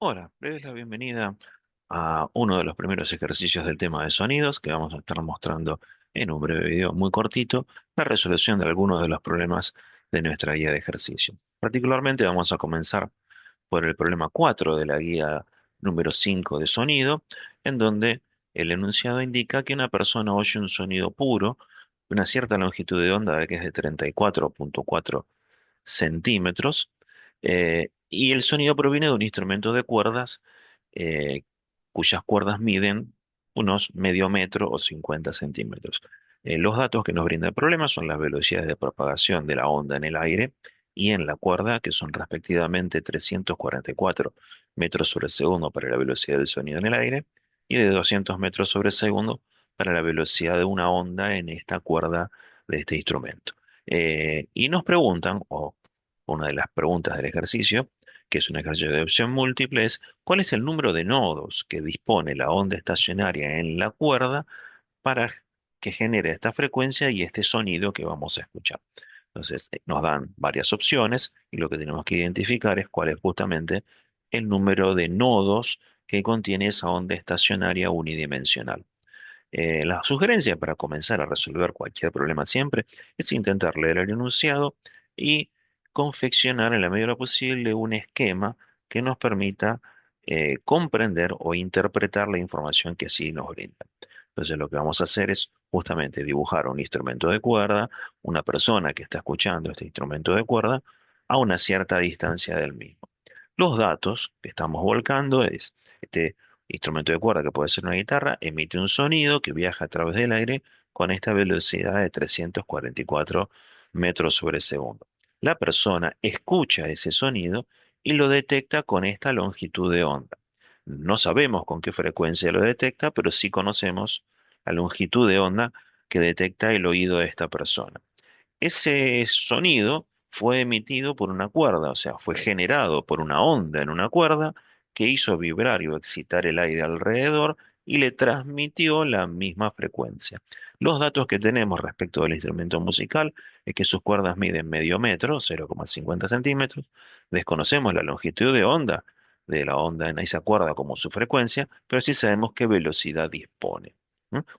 Hola, le doy la bienvenida a uno de los primeros ejercicios del tema de sonidos que vamos a estar mostrando en un breve video muy cortito, la resolución de algunos de los problemas de nuestra guía de ejercicio. Particularmente vamos a comenzar por el problema 4 de la guía número 5 de sonido, en donde el enunciado indica que una persona oye un sonido puro, una cierta longitud de onda que es de 34,4 centímetros, y el sonido proviene de un instrumento de cuerdas eh, cuyas cuerdas miden unos medio metro o 50 centímetros. Los datos que nos brinda el problema son las velocidades de propagación de la onda en el aire y en la cuerda, que son respectivamente 344 metros sobre segundo para la velocidad del sonido en el aire y de 200 metros sobre segundo para la velocidad de una onda en esta cuerda de este instrumento. Y nos preguntan, o una de las preguntas del ejercicio, que es un ejercicio de opción múltiple, es ¿cuál es el número de nodos que dispone la onda estacionaria en la cuerda para que genere esta frecuencia y este sonido que vamos a escuchar? Entonces, nos dan varias opciones y lo que tenemos que identificar es cuál es justamente el número de nodos que contiene esa onda estacionaria unidimensional. La sugerencia para comenzar a resolver cualquier problema siempre es intentar leer el enunciado y confeccionar en la medida de lo posible un esquema que nos permita comprender o interpretar la información que sí nos brinda. Entonces lo que vamos a hacer es justamente dibujar un instrumento de cuerda, una persona que está escuchando este instrumento de cuerda a una cierta distancia del mismo. Los datos que estamos volcando es este instrumento de cuerda, que puede ser una guitarra, emite un sonido que viaja a través del aire con esta velocidad de 344 metros sobre segundo. La persona escucha ese sonido y lo detecta con esta longitud de onda. No sabemos con qué frecuencia lo detecta, pero sí conocemos la longitud de onda que detecta el oído de esta persona. Ese sonido fue emitido por una cuerda, o sea, fue generado por una onda en una cuerda que hizo vibrar o excitar el aire alrededor y le transmitió la misma frecuencia. Los datos que tenemos respecto del instrumento musical es que sus cuerdas miden medio metro, 0,50 centímetros. Desconocemos la longitud de la onda en esa cuerda como su frecuencia, pero sí sabemos qué velocidad dispone.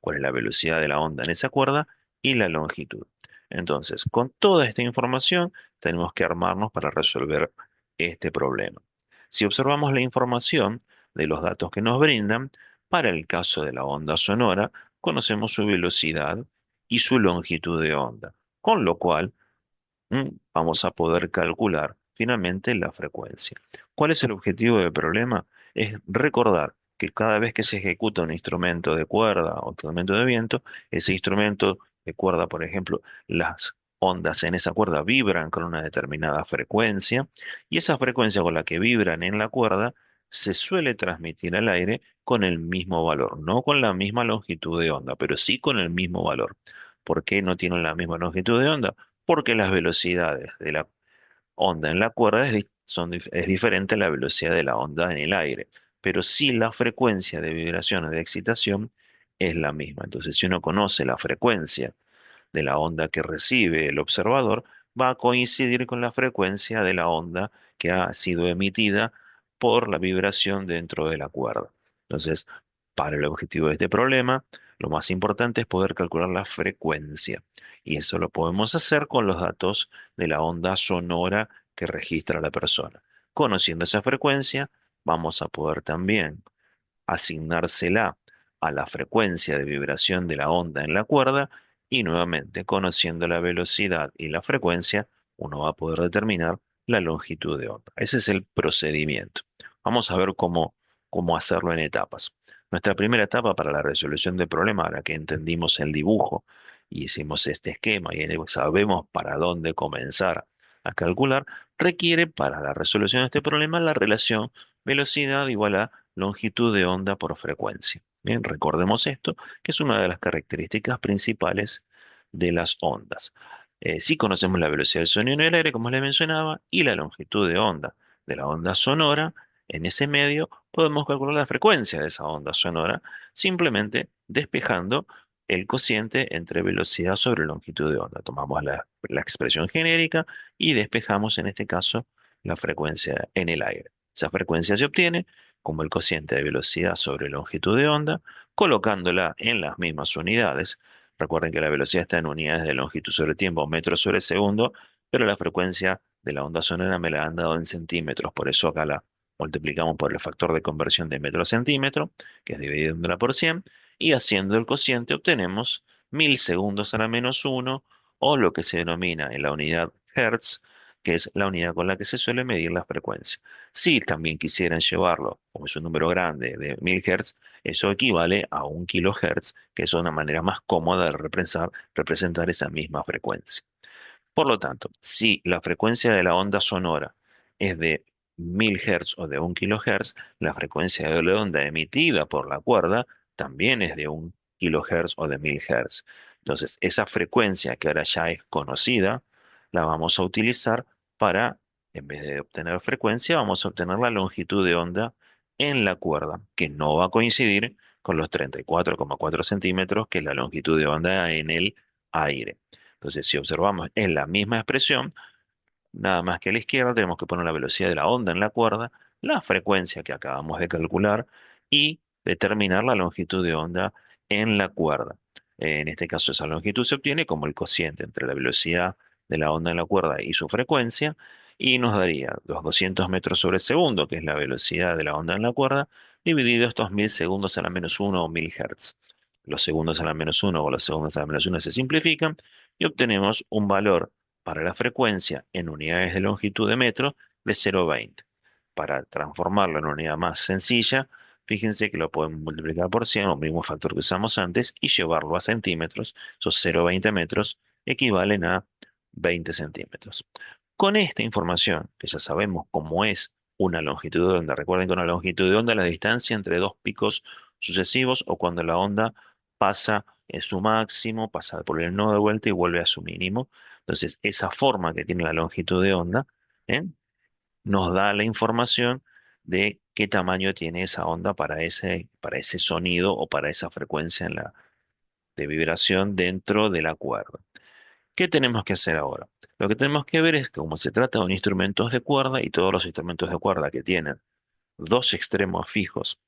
¿Cuál es la velocidad de la onda en esa cuerda y la longitud? Entonces, con toda esta información, tenemos que armarnos para resolver este problema. Si observamos la información de los datos que nos brindan, para el caso de la onda sonora, conocemos su velocidad y su longitud de onda, con lo cual vamos a poder calcular finalmente la frecuencia. ¿Cuál es el objetivo del problema? Es recordar que cada vez que se ejecuta un instrumento de cuerda o instrumento de viento, ese instrumento de cuerda, por ejemplo, las ondas en esa cuerda vibran con una determinada frecuencia y esa frecuencia con la que vibran en la cuerda se suele transmitir al aire con el mismo valor, no con la misma longitud de onda, pero sí con el mismo valor. ¿Por qué no tienen la misma longitud de onda? Porque las velocidades de la onda en la cuerda es diferente a la velocidad de la onda en el aire, pero sí la frecuencia de vibración o de excitación es la misma. Entonces, si uno conoce la frecuencia de la onda que recibe el observador, va a coincidir con la frecuencia de la onda que ha sido emitida por la vibración dentro de la cuerda. Entonces, para el objetivo de este problema, lo más importante es poder calcular la frecuencia. Y eso lo podemos hacer con los datos de la onda sonora que registra la persona. Conociendo esa frecuencia, vamos a poder también asignársela a la frecuencia de vibración de la onda en la cuerda y nuevamente conociendo la velocidad y la frecuencia, uno va a poder determinar la longitud de onda. Ese es el procedimiento. Vamos a ver cómo hacerlo en etapas. Nuestra primera etapa para la resolución del problema, ahora que entendimos el dibujo y hicimos este esquema y sabemos para dónde comenzar a calcular, requiere para la resolución de este problema la relación velocidad igual a longitud de onda por frecuencia. Bien, recordemos esto, que es una de las características principales de las ondas. Si conocemos la velocidad del sonido en el aire, como les mencionaba, y la longitud de onda de la onda sonora, en ese medio podemos calcular la frecuencia de esa onda sonora, simplemente despejando el cociente entre velocidad sobre longitud de onda. Tomamos la expresión genérica y despejamos en este caso la frecuencia en el aire. Esa frecuencia se obtiene como el cociente de velocidad sobre longitud de onda, colocándola en las mismas unidades. Recuerden que la velocidad está en unidades de longitud sobre tiempo, metros sobre segundo, pero la frecuencia de la onda sonora me la han dado en centímetros, por eso acá la multiplicamos por el factor de conversión de metro a centímetro, que es dividiéndola por 100, y haciendo el cociente obtenemos 1000 segundos a la menos uno, o lo que se denomina en la unidad Hertz, que es la unidad con la que se suele medir la frecuencia. Si también quisieran llevarlo, como es un número grande de 1000 Hz, eso equivale a 1 kHz, que es una manera más cómoda de representar esa misma frecuencia. Por lo tanto, si la frecuencia de la onda sonora es de 1000 Hz o de 1 kHz, la frecuencia de la onda emitida por la cuerda también es de 1 kHz o de 1000 Hz. Entonces, esa frecuencia que ahora ya es conocida, la vamos a utilizar para, en vez de obtener frecuencia, vamos a obtener la longitud de onda en la cuerda, que no va a coincidir con los 34,4 centímetros, que es la longitud de onda en el aire. Entonces, si observamos en la misma expresión, nada más que a la izquierda tenemos que poner la velocidad de la onda en la cuerda, la frecuencia que acabamos de calcular y determinar la longitud de onda en la cuerda. En este caso, esa longitud se obtiene como el cociente entre la velocidad de la onda en la cuerda y su frecuencia, y nos daría los 200 metros sobre segundo, que es la velocidad de la onda en la cuerda, dividido estos 1000 segundos a la menos uno o 1000 Hz. Los segundos a la menos uno o los segundos a la menos uno se simplifican y obtenemos un valor para la frecuencia en unidades de longitud de metro de 0,20. Para transformarlo en una unidad más sencilla, fíjense que lo podemos multiplicar por 100, o mismo factor que usamos antes, y llevarlo a centímetros. Esos 0,20 metros equivalen a 20 centímetros. Con esta información, que ya sabemos cómo es una longitud de onda, recuerden que una longitud de onda es la distancia entre dos picos sucesivos o cuando la onda pasa en su máximo, pasa por el nodo de vuelta y vuelve a su mínimo. Entonces, esa forma que tiene la longitud de onda, ¿eh? nos da la información de qué tamaño tiene esa onda para ese sonido o para esa frecuencia de vibración dentro de la cuerda. ¿Qué tenemos que hacer ahora? Lo que tenemos que ver es que como se trata de un instrumentos de cuerda y todos los instrumentos de cuerda que tienen dos extremos fijos,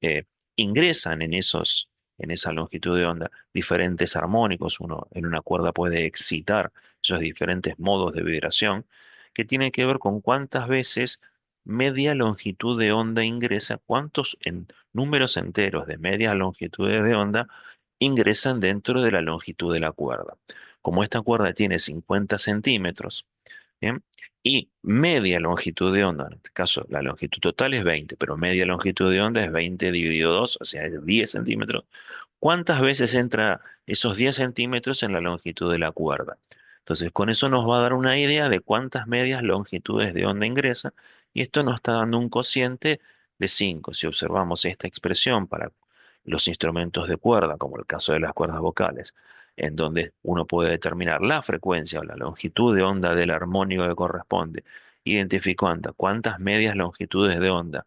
eh, ingresan en esa longitud de onda diferentes armónicos. Uno en una cuerda puede excitar esos diferentes modos de vibración que tienen que ver con cuántas veces media longitud de onda ingresa, cuántos números enteros de medias longitudes de onda ingresan dentro de la longitud de la cuerda. Como esta cuerda tiene 50 centímetros, ¿bien? Y media longitud de onda, en este caso la longitud total es 20, pero media longitud de onda es 20 dividido 2, o sea, es 10 centímetros. ¿Cuántas veces entra esos 10 centímetros en la longitud de la cuerda? Entonces, con eso nos va a dar una idea de cuántas medias longitudes de onda ingresa, y esto nos está dando un cociente de 5. Si observamos esta expresión para los instrumentos de cuerda, como el caso de las cuerdas vocales, en donde uno puede determinar la frecuencia o la longitud de onda del armónico que corresponde, identificando cuántas medias longitudes de onda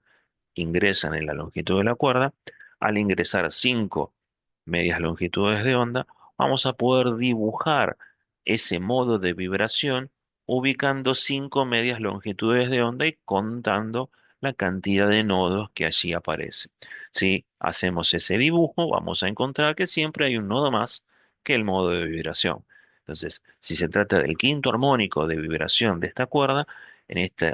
ingresan en la longitud de la cuerda. Al ingresar 5 medias longitudes de onda, vamos a poder dibujar ese modo de vibración ubicando 5 medias longitudes de onda y contando la cantidad de nodos que allí aparece. Si hacemos ese dibujo, vamos a encontrar que siempre hay un nodo más que el modo de vibración. Entonces, si se trata del quinto armónico de vibración de esta cuerda,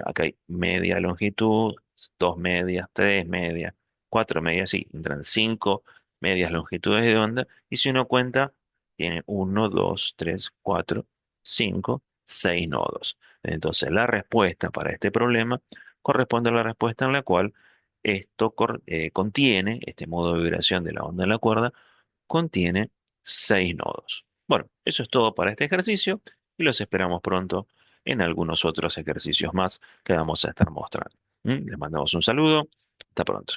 acá hay media longitud, dos medias, tres medias, cuatro medias, sí, entran 5 medias longitudes de onda, y si uno cuenta, tiene uno, dos, tres, cuatro, cinco, seis nodos. Entonces, la respuesta para este problema corresponde a la respuesta en la cual contiene, este modo de vibración de la onda en la cuerda, contiene 6 nodos. Bueno, eso es todo para este ejercicio y los esperamos pronto en algunos otros ejercicios más que vamos a estar mostrando. Les mandamos un saludo. Hasta pronto.